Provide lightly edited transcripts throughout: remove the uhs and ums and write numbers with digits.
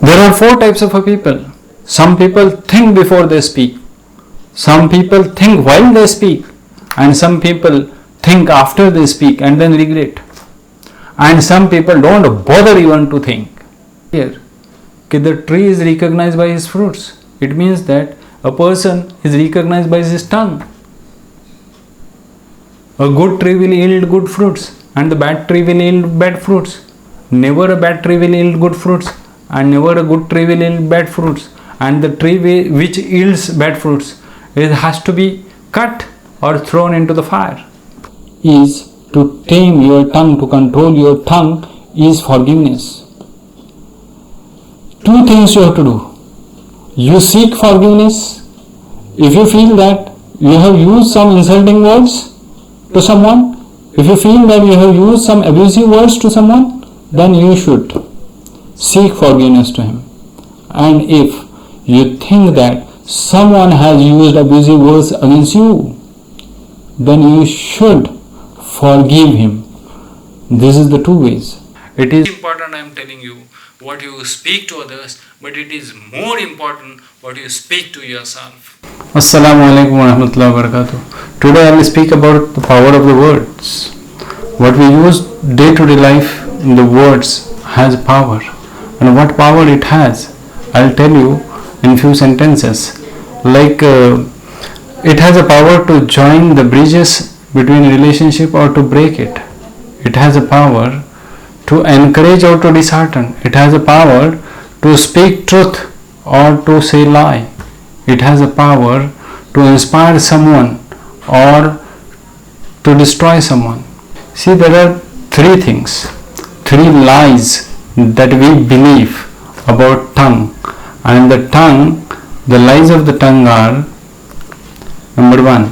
There are four types of people. Some people think before they speak. Some people think while they speak. And some people think after they speak and then regret. And some people don't bother even to think. Here, the tree is recognized by his fruits. It means that a person is recognized by his tongue. A good tree will yield good fruits and the bad tree will yield bad fruits. Never a bad tree will yield good fruits and never a good tree will yield bad fruits. And the tree which yields bad fruits, it has to be cut or thrown into the fire. Is to tame your tongue, to control your tongue is forgiveness. Two things you have to do. You seek forgiveness. If you feel that you have used some insulting words to someone, if you feel that you have used some abusive words to someone, then you should seek forgiveness to him. And if you think that someone has used abusive words against you, then you should forgive him. This is the two ways. It is important, I am telling you, what you speak to others, but it is more important what you speak to yourself. Assalamu alaikum wa rahmatullahi wa barakatuh. Today I will speak about the power of the words. What we use day to day life, the words has power. And what power it has, I'll tell you in few sentences. Like it has a power to join the bridges between relationship or to break it. It has a power to encourage or to dishearten. It has a power to speak truth or to say lie. It has a power to inspire someone or to destroy someone. See, there are three things, three lies that we believe about tongue. And the tongue, the lies of the tongue are: number one,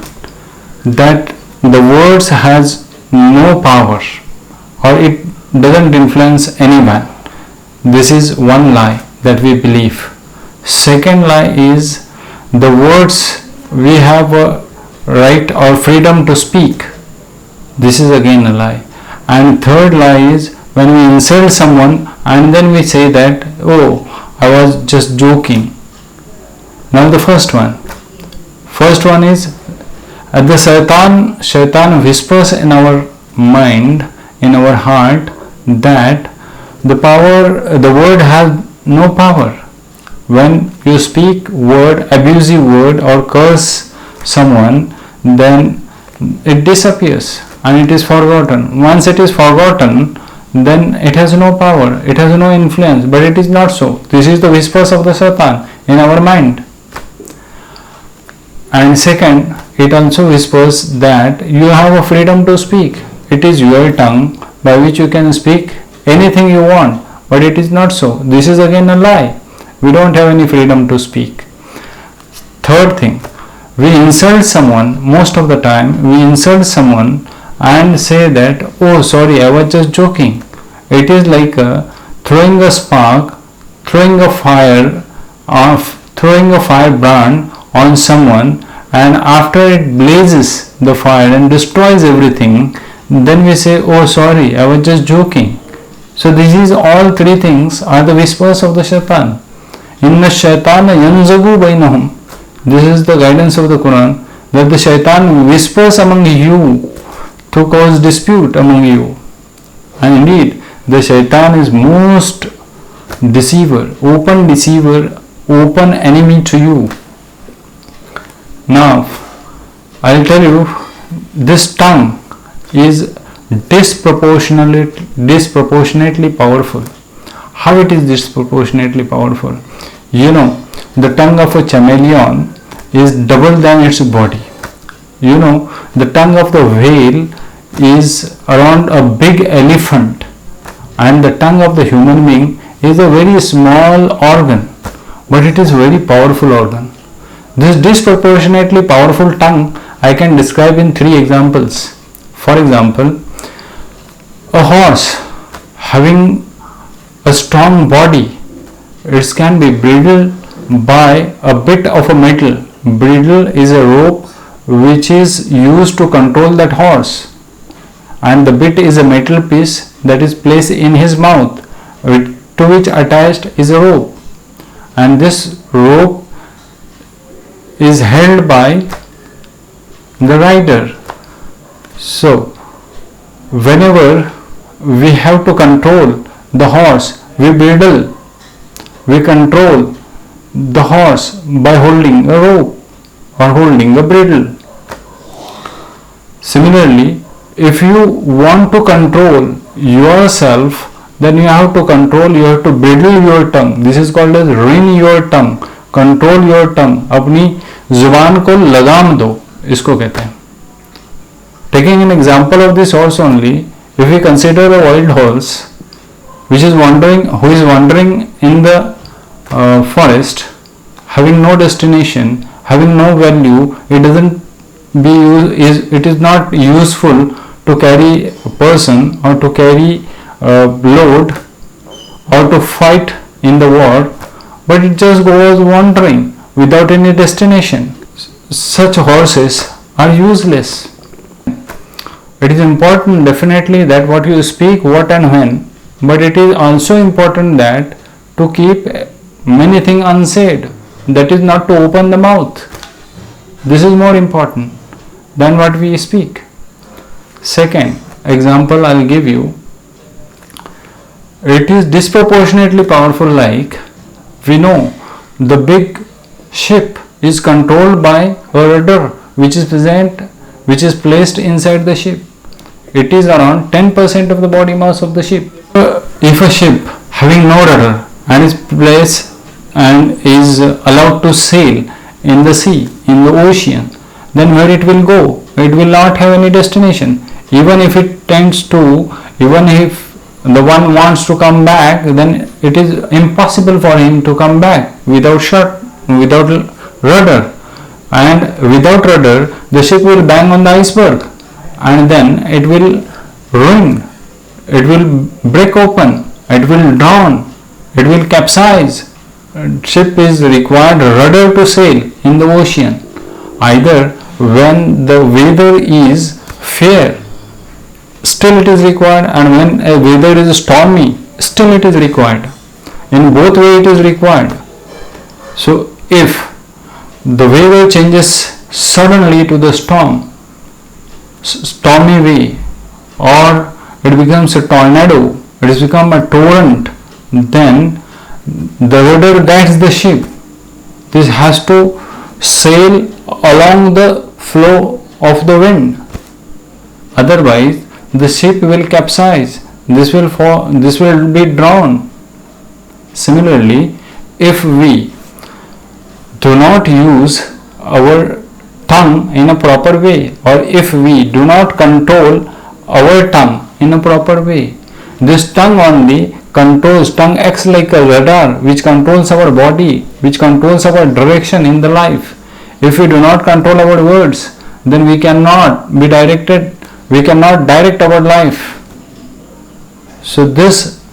that the words has no power or it doesn't influence anyone. This is one lie that we believe. Second lie is the words we have a right or freedom to speak. This is again a lie. And third lie is when we insult someone and then we say that, oh, I was just joking. Now the first one is the shaitan whispers in our mind, in our heart, that the word has no power. When you speak abusive word or curse someone, then it disappears and it is forgotten. Once it is forgotten, then it has no power, it has no influence, but it is not so. This is the whispers of the Satan in our mind. And second, it also whispers that you have a freedom to speak. It is your tongue by which you can speak anything you want, but it is not so. This is again a lie. We don't have any freedom to speak. Third thing, we insult someone. Most of the time we insult someone and say that, oh sorry, I was just joking. It is like throwing a spark, throwing a firebrand on someone, and after it blazes the fire and destroys everything, then we say, oh sorry, I was just joking. So this is all three things are the whispers of the shaitan. Inna shaitana yanzagu bainahum. This is the guidance of the Quran, that the shaitan whispers among you to cause dispute among you. And indeed, the shaitan is most deceiver, open enemy to you. Now, I'll tell you, this tongue is disproportionately powerful. How it is disproportionately powerful? You know, the tongue of a chameleon is double than its body. You know, the tongue of the whale is around a big elephant, and the tongue of the human being is a very small organ, but it is very powerful organ. This disproportionately powerful tongue I can describe in three examples. For example, a horse having a strong body, it can be bridled by a bit of a metal. Bridle is a rope which is used to control that horse, and the bit is a metal piece that is placed in his mouth, to which attached is a rope. and this rope is held by the rider. So whenever we have to control the horse, we bridle, we control the horse by holding a rope or holding a bridle. Similarly, if you want to control yourself, then you have to control, you have to bridle your tongue. This is called as rein your tongue, control your tongue. अपनी जुबान को लगाम दो, इसको कहते हैं. Taking an example of this horse only, if we consider a wild horse which is wandering, who is wandering in the forest, having no destination, having no value, it is not useful to carry a person or to carry load or to fight in the war, but it just goes wandering without any destination. Such horses are useless. It is important definitely that what you speak, what and when, but it is also important that to keep many things unsaid, that is not to open the mouth. This is more important than what we speak. Second example I will give you. It is disproportionately powerful, like we know the big ship is controlled by a rudder which is placed inside the ship. It is around 10% of the body mass of the ship. If a ship having no rudder and is placed and is allowed to sail in the sea, in the ocean, then where it will go? It will not have any destination. Even if it tends to, even if the one wants to come back, then it is impossible for him to come back without rudder. And without rudder, the ship will bang on the iceberg, and then it will ruin, it will break open, it will drown, it will capsize. Ship is required rudder to sail in the ocean, either when the weather is fair, still it is required, and when a weather is stormy, still it is required. In both ways it is required. So if the weather changes suddenly to the stormy way, or it becomes a tornado, it has become a torrent, then the rudder guides the ship. This has to sail along the flow of the wind. Otherwise, the ship will capsize. This will fall. This will be drowned. Similarly, if we do not use our tongue in a proper way, or if we do not control our tongue in a proper way, this tongue only controls, tongue acts like a radar which controls our body, which controls our direction in the life. If we do not control our words, then we cannot be directed, we cannot direct our life. So this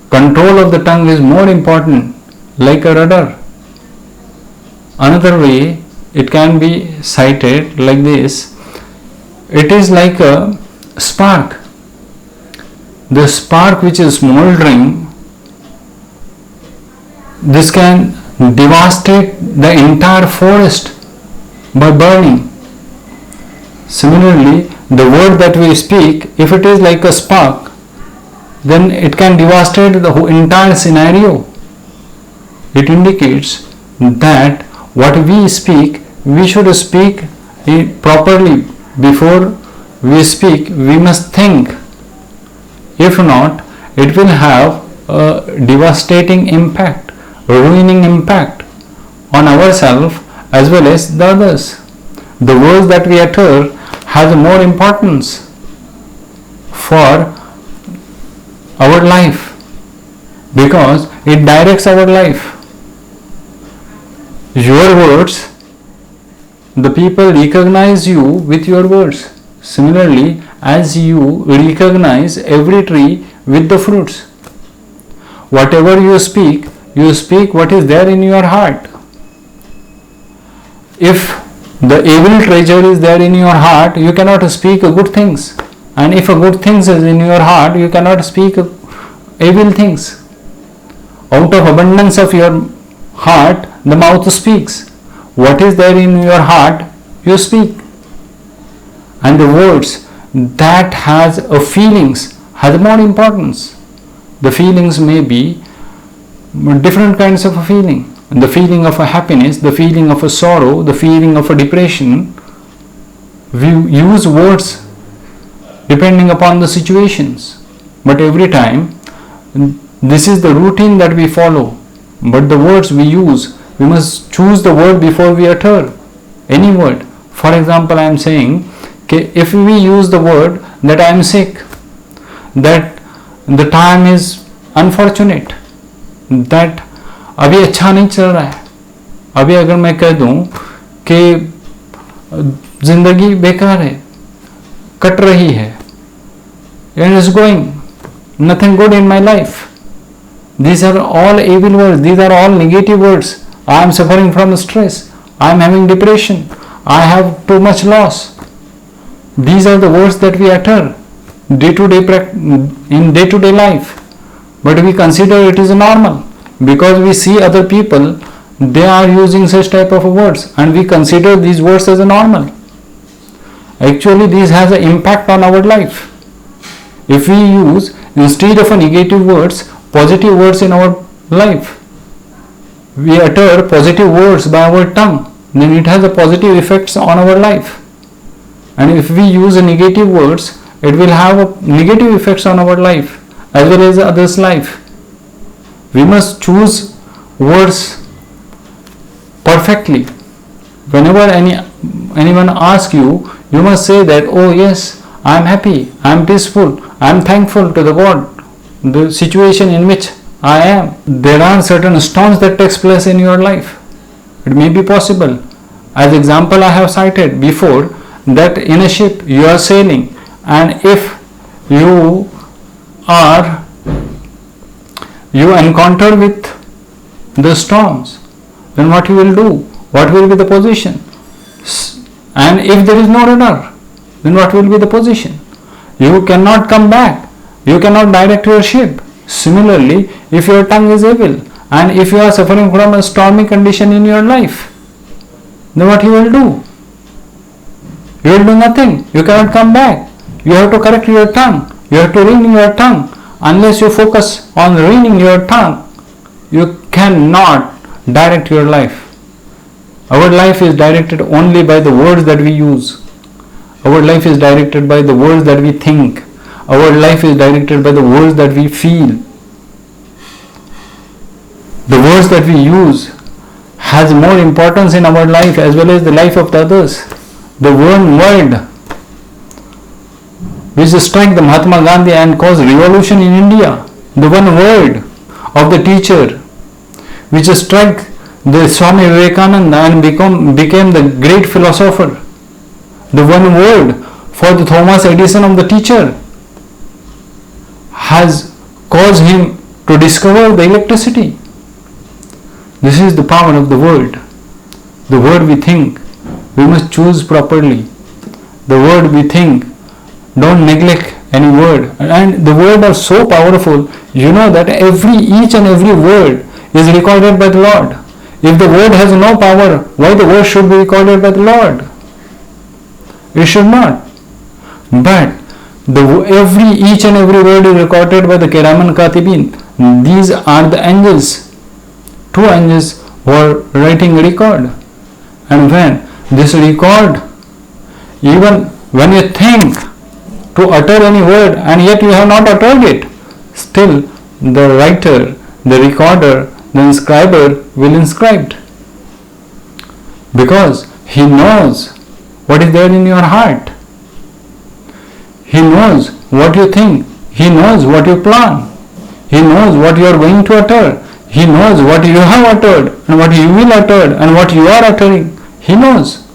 control of the tongue is more important, like a rudder. Another way it can be cited like this: it is like a spark. The spark which is smoldering, this can devastate the entire forest by burning. Similarly, the word that we speak, if it is like a spark, then it can devastate the whole entire scenario. It indicates that what we speak, we should speak it properly. Before we speak, we must think. If not, it will have a devastating impact, ruining impact on ourselves as well as the others. The words that we utter has more importance for our life because it directs our life. Your words, the people recognize you with your words. Similarly, as you recognize every tree with the fruits. Whatever you speak what is there in your heart. If the evil treasure is there in your heart, you cannot speak good things. And if a good things is in your heart, you cannot speak evil things. Out of abundance of your heart, the mouth speaks. What is there in your heart, you speak. And the words that has a feelings has more importance. The feelings may be different kinds of a feeling. The feeling of a happiness, the feeling of a sorrow, the feeling of a depression. We use words depending upon the situations. But every time, this is the routine that we follow. But the words we use, we must choose the word before we utter any word. For example, I am saying, if we use the word that I am sick, that the time is unfortunate, that अभी अच्छा नहीं चल रहा है, अभी अगर मैं कह दूं कि जिंदगी बेकार है, कट रही है, and is going, nothing good in my life. These are all evil words. These are all negative words. I am suffering from stress. I am having depression. I have too much loss. These are the words that we utter in day-to-day life. But we consider it is normal because we see other people, they are using such type of words and we consider these words as normal. Actually, this has an impact on our life. If we use, instead of negative words, positive words in our life, we utter positive words by our tongue, then it has a positive effects on our life. And if we use negative words, it will have a negative effects on our life as well as others' life. We must choose words perfectly. Whenever anyone asks you, you must say that, oh yes, I am happy, I am peaceful, I am thankful to the God, the situation in which I am. There are certain storms that takes place in your life. It may be possible. As example I have cited before, that in a ship you are sailing, and if you encounter with the storms, then what you will do? What will be the position? And if there is no rudder, then what will be the position? You cannot come back. You cannot direct your ship. Similarly, if your tongue is evil and if you are suffering from a stormy condition in your life, then what you will do? You will do nothing. You cannot come back. You have to correct your tongue. You have to rein your tongue. Unless you focus on reining your tongue, you cannot direct your life. Our life is directed only by the words that we use. Our life is directed by the words that we think. Our life is directed by the words that we feel. The words that we use has more importance in our life as well as the life of the others. The one word which struck the Mahatma Gandhi and caused revolution in India, the one word of the teacher which struck the Swami Vivekananda and became the great philosopher, the one word for the Thomas Edison of the teacher has caused him to discover the electricity. This is the power of the word. The word we think, we must choose properly. The word we think, don't neglect any word. And the words are so powerful, you know that each and every word is recorded by the Lord. If the word has no power, why the word should be recorded by the Lord? It should not. But each and every word is recorded by the Kiraman Katibin. These are the angels. 2 angels who are writing a record. And when this record, even when you think to utter any word and yet you have not uttered it, still the writer, the recorder, the inscriber will inscribe. Because he knows what is there in your heart. He knows what you think. He knows what you plan. He knows what you are going to utter. He knows what you have uttered and what you will utter and what you are uttering. He knows.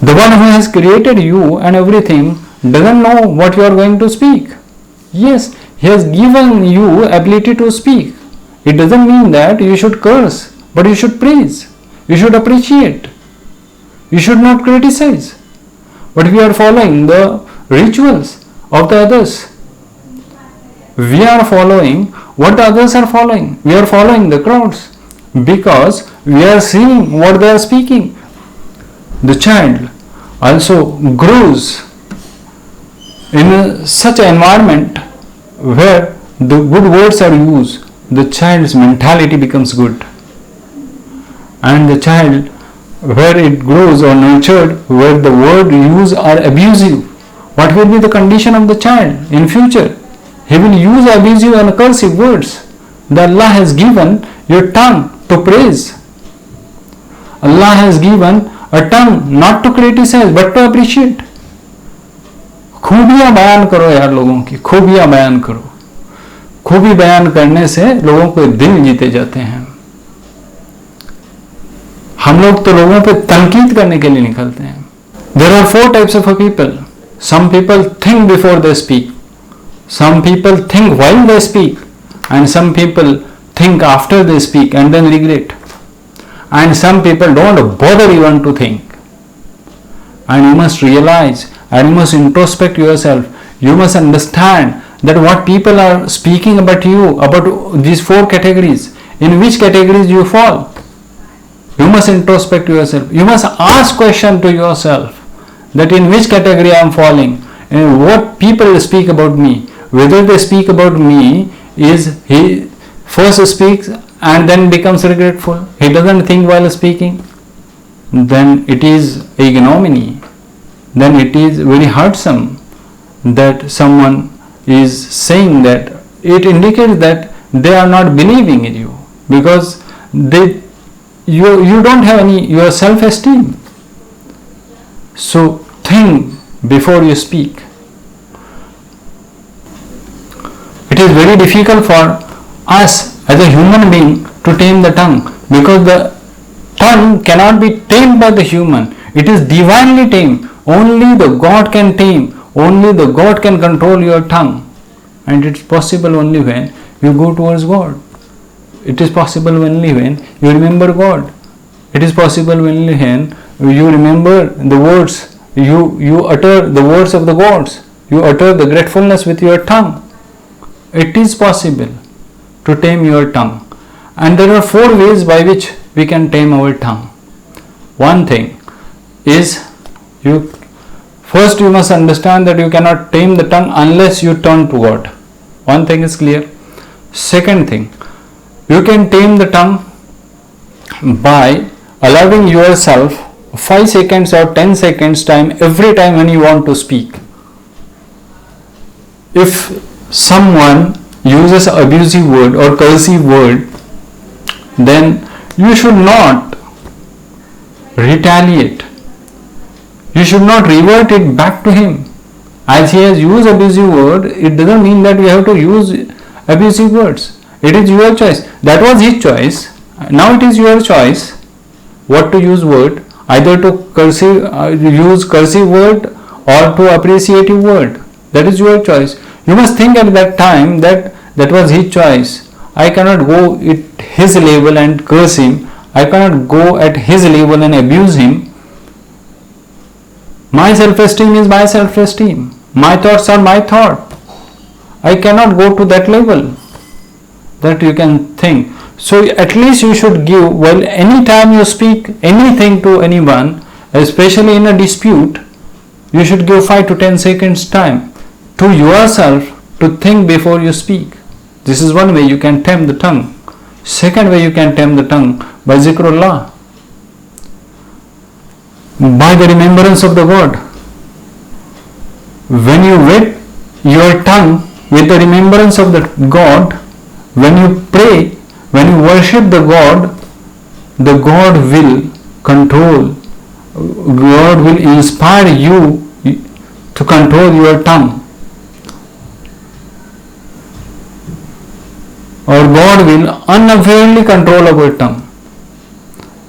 The one who has created you and everything doesn't know what you are going to speak. Yes, he has given you ability to speak. It doesn't mean that you should curse, but you should praise. You should appreciate. You should not criticize. But we are following the rituals of the others. we are following what the others are following. We are following the crowds because we are seeing what they are speaking. The child also grows in such an environment where the good words are used. The child's mentality becomes good, and the child, where it grows or nurtured, where the word used are abusive, what will be the condition of the child in future? He will use abusive and cursive words. That Allah has given your tongue to praise. Allah has given a tongue not to criticize but to appreciate. खूबियां बयान करो यार, लोगों की खूबियां बयान करो. खूबी बयान करने से लोगों के दिल जीते जाते हैं. हम लोग तो लोगों पे तनकीद करने के लिए निकलते हैं. There are 4 types of people. Some people think before they speak. Some people think while they speak. And some people think after they speak and then regret. And some people don't bother even to think. And you must realize and you must introspect yourself. You must understand that what people are speaking about you, about these 4 categories, in which categories you fall. You must introspect yourself. You must ask question to yourself that in which category I am falling and what people speak about me. Whether they speak about me is he first speaks and then becomes regretful. He doesn't think while speaking. Then it is ignominy. Then it is very hurtsome that someone is saying that. It indicates that they are not believing in you because you don't have any your self-esteem. So think before you speak. It is very difficult for us as a human being to tame the tongue because the tongue cannot be tamed by the human. It is divinely tamed. Only the God can tame. Only the God can control your tongue. And it's possible only when you go towards God. It is possible only when you remember God. It is possible only when you remember the words. You utter the words of the gods. You utter the gratefulness with your tongue. It is possible to tame your tongue. And there are 4 ways by which we can tame our tongue. One thing is first you must understand that you cannot tame the tongue unless you turn to God. One thing is clear. Second thing, you can tame the tongue by allowing yourself 5 seconds or 10 seconds time every time when you want to speak. If someone uses abusive word or cursive word, then you should not retaliate. You should not revert it back to him. As he has used abusive word, it doesn't mean that you have to use abusive words. It is your choice. That was his choice. Now it is your choice what to use word, either to use cursive word or to appreciative word. That is your choice. You must think at that time that was his choice. I cannot go at his level and curse him. I cannot go at his level and abuse him. My self-esteem is my self-esteem. My thoughts are my thought. I cannot go to that level. That you can think. So at least you should give, well, any time you speak anything to anyone, especially in a dispute, you should give 5 to 10 seconds time to yourself to think before you speak. This is one way you can tame the tongue. Second way you can tame the tongue by zikrullah, by the remembrance of the God. When you wet your tongue with the remembrance of the God, when you pray, when you worship the God will control, God will inspire you to control your tongue. Or God will unavailingly control our tongue.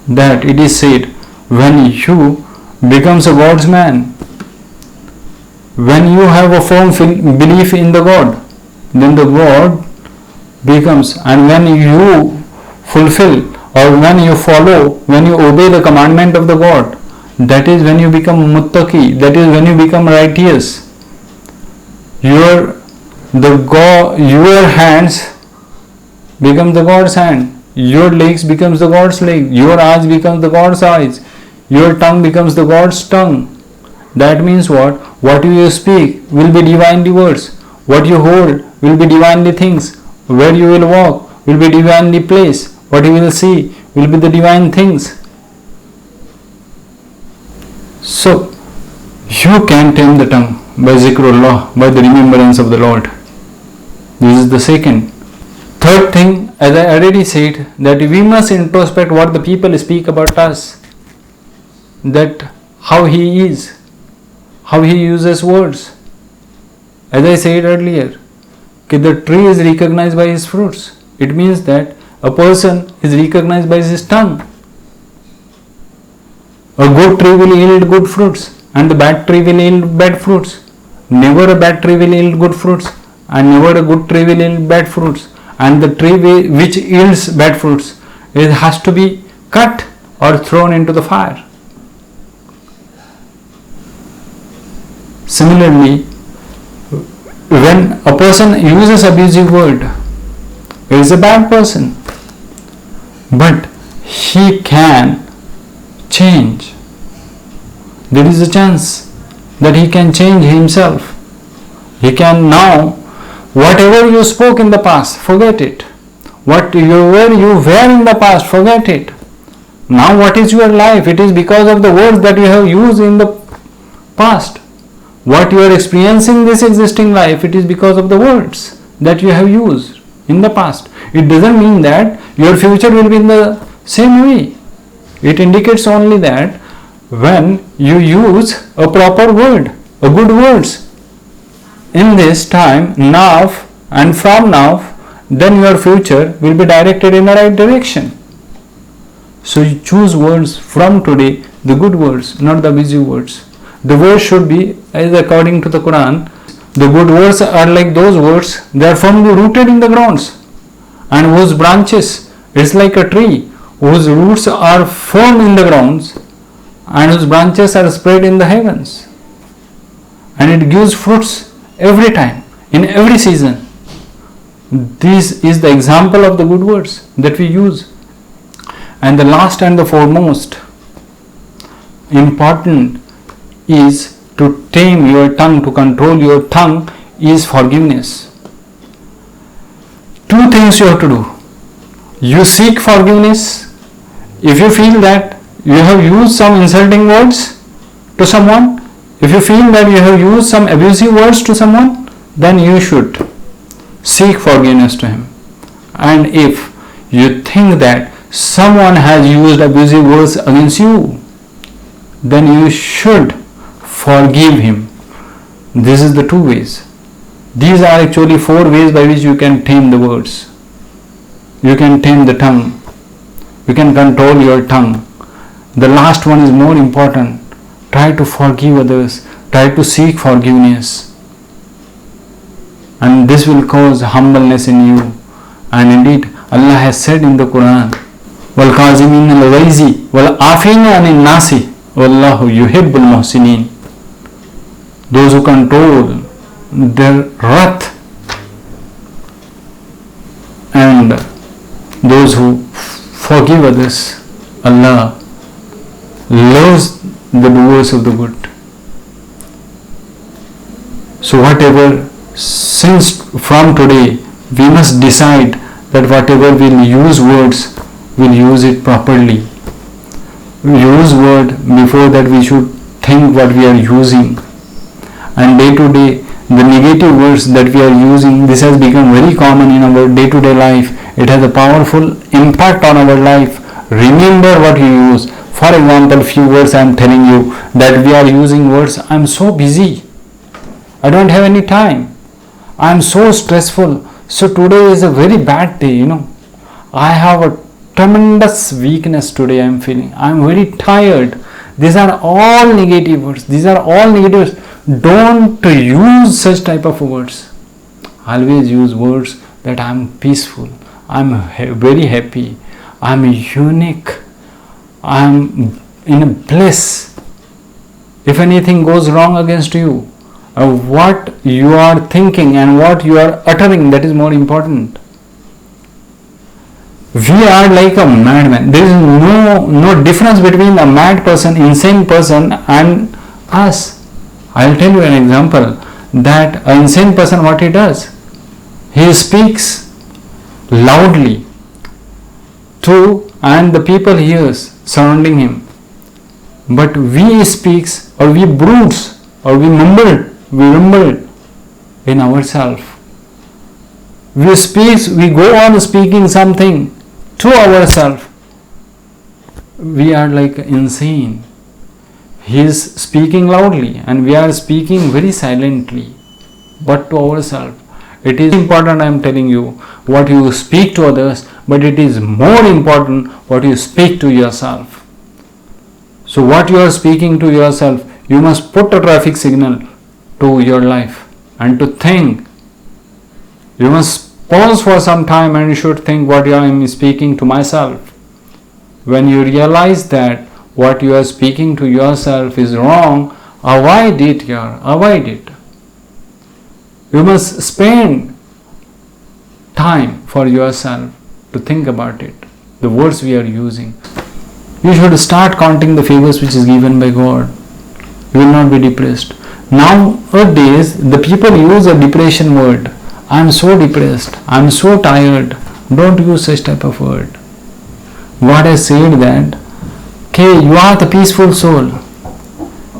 That it is said, when you becomes a God's man, when you have a firm belief in the God, then the God becomes, and when you fulfill or when you follow, when you obey the commandment of the God, that is when you become muttaqi, that is when you become righteous. Your your hands become the God's hand, your legs becomes the God's leg, your eyes becomes the God's eyes, your tongue becomes the God's tongue. That means what? What you speak will be divinely words, what you hold will be divinely things, where you will walk will be divinely place, what you will see will be the divine things. So you can tame the tongue by zikrullah, by the remembrance of the Lord. This is the second. Third thing, as I already said, that we must introspect what the people speak about us, that how he is, how he uses words. As I said earlier, the tree is recognized by his fruits. It means that a person is recognized by his tongue. A good tree will yield good fruits, and the bad tree will yield bad fruits. Never a bad tree will yield good fruits, and never a good tree will yield bad fruits. And the tree which yields bad fruits, it has to be cut or thrown into the fire. Similarly, when a person uses abusive word, he is a bad person, but he can change. There is a chance that he can change himself. He can now, whatever you spoke in the past, forget it. Whatever you were in the past, forget it. Now what is your life? It is because of the words that you have used in the past. What you are experiencing this existing life, it is because of the words that you have used in the past. It doesn't mean that your future will be in the same way. It indicates only that when you use a proper word, a good words in this time, now and from now, then your future will be directed in the right direction. So you choose words from today, the good words, not the busy words. The words should be, as according to the Quran, the good words are like those words, they are firmly rooted in the grounds, and whose branches is like a tree, whose roots are firm in the grounds, and whose branches are spread in the heavens, and it gives fruits every time, in every season. This is the example of the good words that we use. And the last and the foremost important is to tame your tongue, to control your tongue, is forgiveness. Two things you have to do. You seek forgiveness. If you feel that you have used some insulting words to someone, if you feel that you have used some abusive words to someone, then you should seek forgiveness to him. And if you think that someone has used abusive words against you, then you should forgive him. This is the two ways. These are actually four ways by which you can tame the words. You can tame the tongue. You can control your tongue. The last one is more important. Try to forgive others. Try to seek forgiveness. And this will cause humbleness in you. And indeed, Allah has said in the Quran, وَالْقَازِمِينَ الْغَيْزِ وَالْعَافِينَ عَنِ النَّاسِ وَاللَّهُ يُحِبُّ الْمُحْسِنِينَ. Those who control their wrath and those who forgive others, Allah loves the doers of the good. So whatever, since from today we must decide that whatever we'll use words, we'll use it properly. We use word, before that we should think what we are using. And day to day, the negative words that we are using, this has become very common in our day to day life. It has a powerful impact on our life. Remember what you use. For example, few words I am telling you that we are using words, I am so busy, I don't have any time, I am so stressful, so today is a very bad day, I have a tremendous weakness today, I am feeling, I am very tired. These are all negative words. These are all negatives. Don't use such type of words. Always use words that I am peaceful, I am very happy, I am unique, I am in a bliss. If anything goes wrong against you, what you are thinking and what you are uttering, that is more important. We are like a madman. There is no difference between a mad person, insane person and us. I'll tell you an example that an insane person, what he does, he speaks loudly to, and the people hears surrounding him. But we speaks, or we broods, or we mumble in ourselves. We go on speaking something to ourselves. We are like insane. He is speaking loudly and we are speaking very silently, but to ourselves. It is important, I am telling you, what you speak to others, but it is more important what you speak to yourself. So what you are speaking to yourself, you must put a traffic signal to your life and to think. You must pause for some time and you should think what I am speaking to myself. When you realize that what you are speaking to yourself is wrong, avoid it. You must spend time for yourself to think about it, the words we are using. You should start counting the favors which is given by God. You will not be depressed. Nowadays, the people use a depression word. I am so depressed. I am so tired. Don't use such type of word. God has said that, okay, you are the peaceful soul.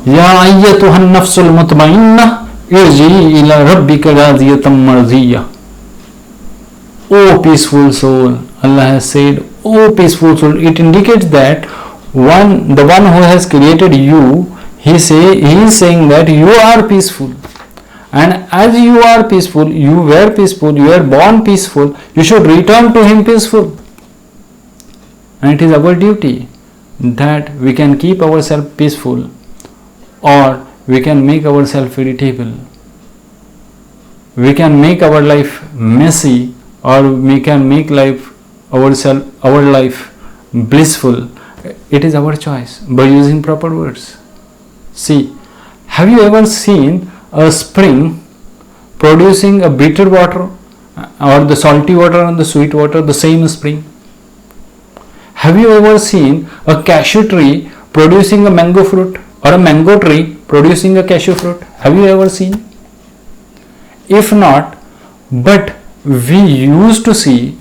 Ya ayyatuhan nafsul mutmainnah irji ila rabbika radiyatan mardiyah. O peaceful soul, Allah has said, O peaceful soul. It indicates that the one who has created you, he is saying that you are peaceful. And as you are peaceful, you were peaceful, you were born peaceful, you should return to him peaceful. And it is our duty that we can keep ourselves peaceful, or we can make ourselves irritable. We can make our life messy, or we can make our life blissful. It is our choice by using proper words. See, have you ever seen a spring producing a bitter water, or the salty water and the sweet water, the same spring? Have you ever seen a cashew tree producing a mango fruit, or a mango tree producing a cashew fruit? Have you ever seen? If not, but we used to see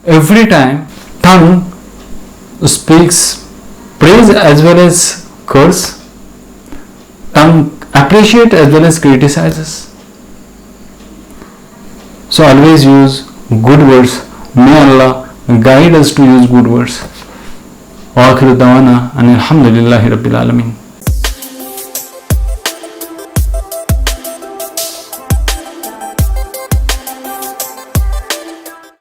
every time tongue speaks praise as well as curse, tongue appreciate as well as criticizes. So always use good words. May Allah guide us to use good words. Wa akhiru dawana and alhamdulillahi rabbil alamin.